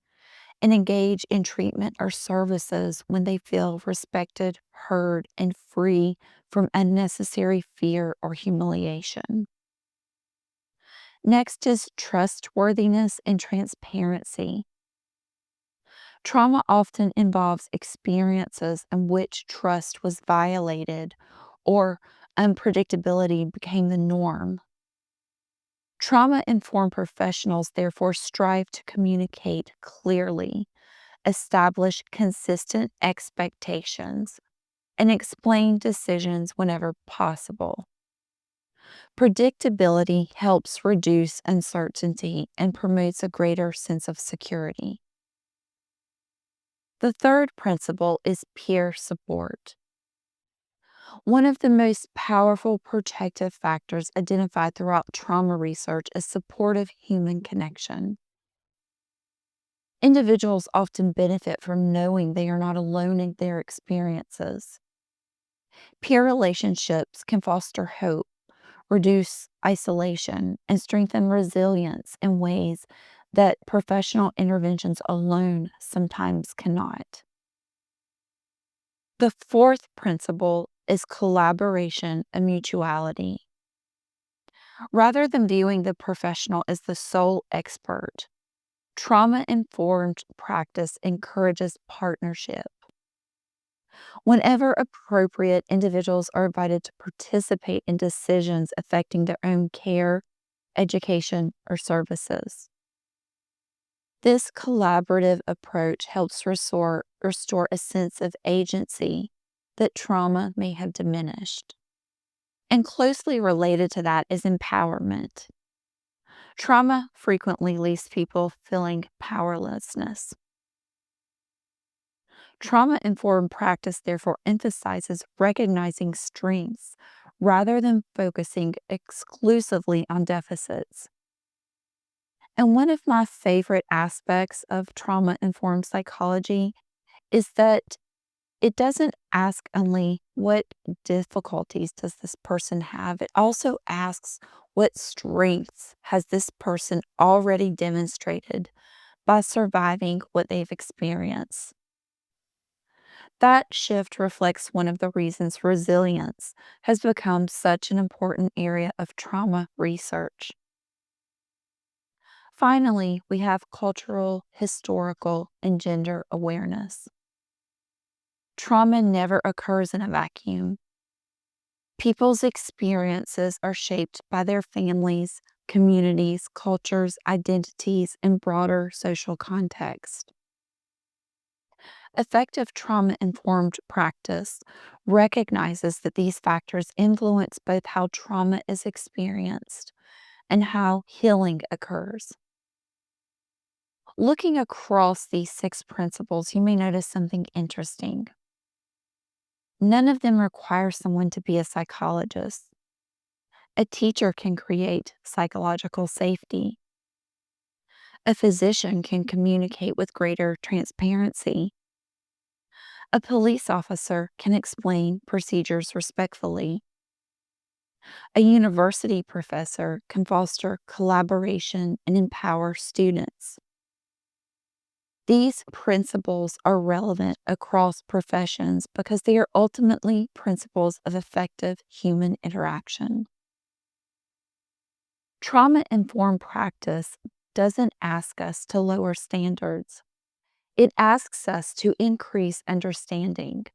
and engage in treatment or services when they feel respected, heard, and free from unnecessary fear or humiliation. Next is trustworthiness and transparency. Trauma often involves experiences in which trust was violated or unpredictability became the norm. Trauma-informed professionals therefore strive to communicate clearly, establish consistent expectations, and explain decisions whenever possible. Predictability helps reduce uncertainty and promotes a greater sense of security. The third principle is peer support. One of the most powerful protective factors identified throughout trauma research is supportive human connection. Individuals often benefit from knowing they are not alone in their experiences. Peer relationships can foster hope, reduce isolation, and strengthen resilience in ways that professional interventions alone sometimes cannot. The fourth principle is collaboration and mutuality. Rather than viewing the professional as the sole expert, trauma-informed practice encourages partnership. Whenever appropriate, individuals are invited to participate in decisions affecting their own care, education, or services. This collaborative approach helps restore a sense of agency that trauma may have diminished. And closely related to that is empowerment. Trauma frequently leaves people feeling powerlessness. Trauma-informed practice therefore emphasizes recognizing strengths rather than focusing exclusively on deficits. And one of my favorite aspects of trauma-informed psychology is that it doesn't ask only what difficulties does this person have. It also asks what strengths has this person already demonstrated by surviving what they've experienced. That shift reflects one of the reasons resilience has become such an important area of trauma research. Finally, we have cultural, historical, and gender awareness. Trauma never occurs in a vacuum. People's experiences are shaped by their families, communities, cultures, identities, and broader social context. Effective trauma informed practice recognizes that these factors influence both how trauma is experienced and how healing occurs. Looking across these six principles, you may notice something interesting. None of them require someone to be a psychologist. A teacher can create psychological safety. A physician can communicate with greater transparency. A police officer can explain procedures respectfully. A university professor can foster collaboration and empower students. These principles are relevant across professions because they are ultimately principles of effective human interaction. Trauma informed practice doesn't ask us to lower standards, it asks us to increase understanding.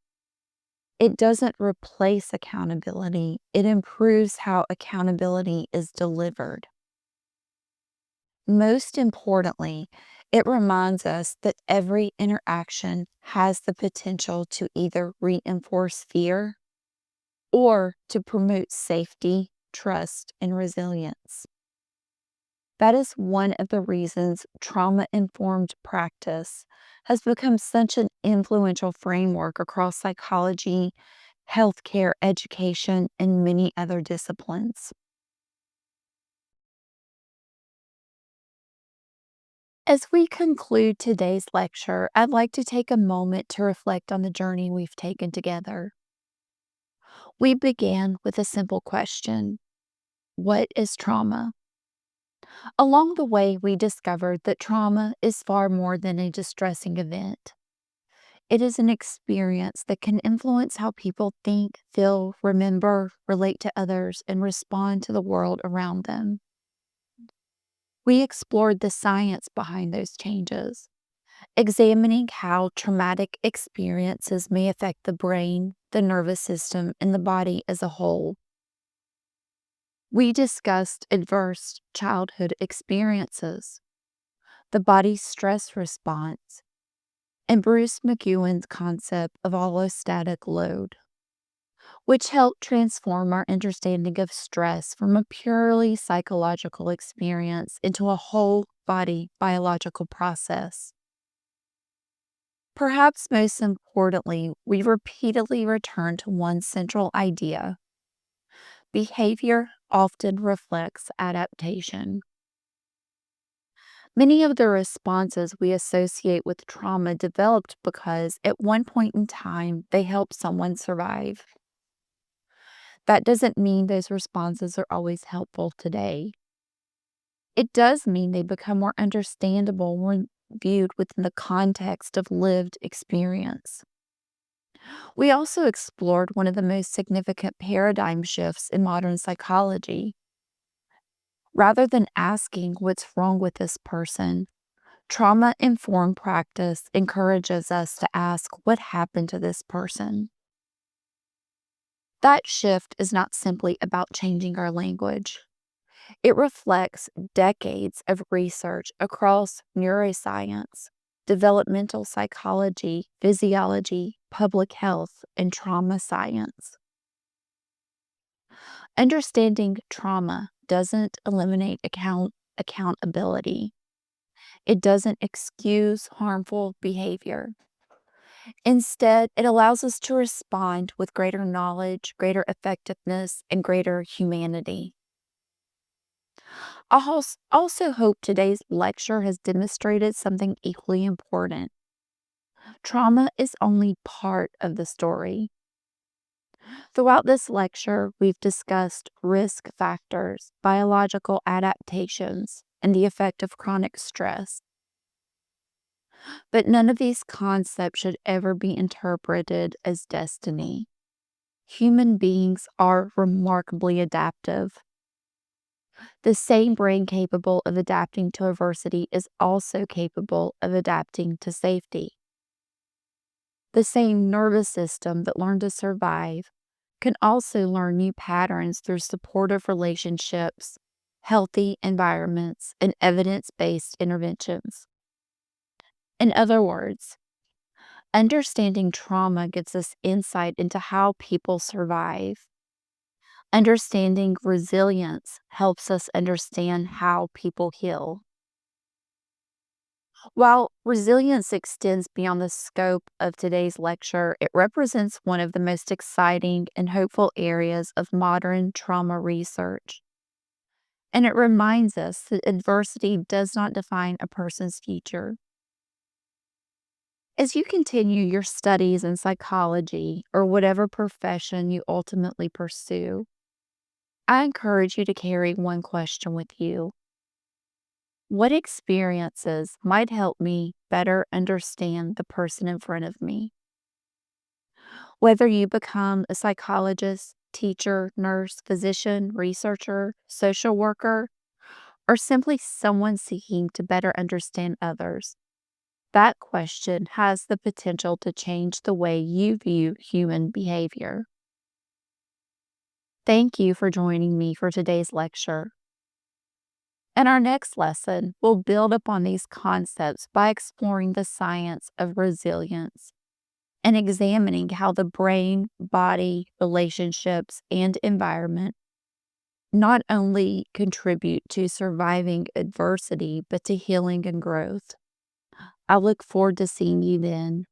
It doesn't replace accountability, it improves how accountability is delivered. Most importantly, it reminds us that every interaction has the potential to either reinforce fear or to promote safety, trust, and resilience. That is one of the reasons trauma informed practice has become such an influential framework across psychology, healthcare, education, and many other disciplines. As we conclude today's lecture, I'd like to take a moment to reflect on the journey we've taken together. We began with a simple question: what is trauma? Along the way, we discovered that trauma is far more than a distressing event. It is an experience that can influence how people think, feel, remember, relate to others, and respond to the world around them. We explored the science behind those changes, examining how traumatic experiences may affect the brain, the nervous system, and the body as a whole. We discussed adverse childhood experiences, the body's stress response, and Bruce McEwen's concept of allostatic load, which helped transform our understanding of stress from a purely psychological experience into a whole body biological process. Perhaps most importantly, we repeatedly return to one central idea: behavior often reflects adaptation. Many of the responses we associate with trauma developed because at one point in time they helped someone survive. That doesn't mean those responses are always helpful today. It does mean they become more understandable when viewed within the context of lived experience. We also explored one of the most significant paradigm shifts in modern psychology. Rather than asking what's wrong with this person, trauma informed practice encourages us to ask what happened to this person. That shift is not simply about changing our language. It reflects decades of research across neuroscience, developmental psychology, physiology, public health, and trauma science. Understanding trauma doesn't eliminate accountability. It doesn't excuse harmful behavior. Instead, it allows us to respond with greater knowledge, greater effectiveness, and greater humanity. I also hope today's lecture has demonstrated something equally important. Trauma is only part of the story. Throughout this lecture, we've discussed risk factors, biological adaptations, and the effect of chronic stress. But none of these concepts should ever be interpreted as destiny. Human beings are remarkably adaptive. The same brain capable of adapting to adversity is also capable of adapting to safety. The same nervous system that learned to survive can also learn new patterns through supportive relationships, healthy environments, and evidence based interventions. In other words, understanding trauma gives us insight into how people survive. Understanding resilience helps us understand how people heal. While resilience extends beyond the scope of today's lecture, it represents one of the most exciting and hopeful areas of modern trauma research. And it reminds us that adversity does not define a person's future. As you continue your studies in psychology or whatever profession you ultimately pursue, I encourage you to carry one question with you. What experiences might help me better understand the person in front of me? Whether you become a psychologist, teacher, nurse, physician, researcher, social worker, or simply someone seeking to better understand others, that question has the potential to change the way you view human behavior. Thank you for joining me for today's lecture. In our next lesson, we'll build upon these concepts by exploring the science of resilience and examining how the brain, body, relationships, and environment not only contribute to surviving adversity, but to healing and growth. I look forward to seeing you then.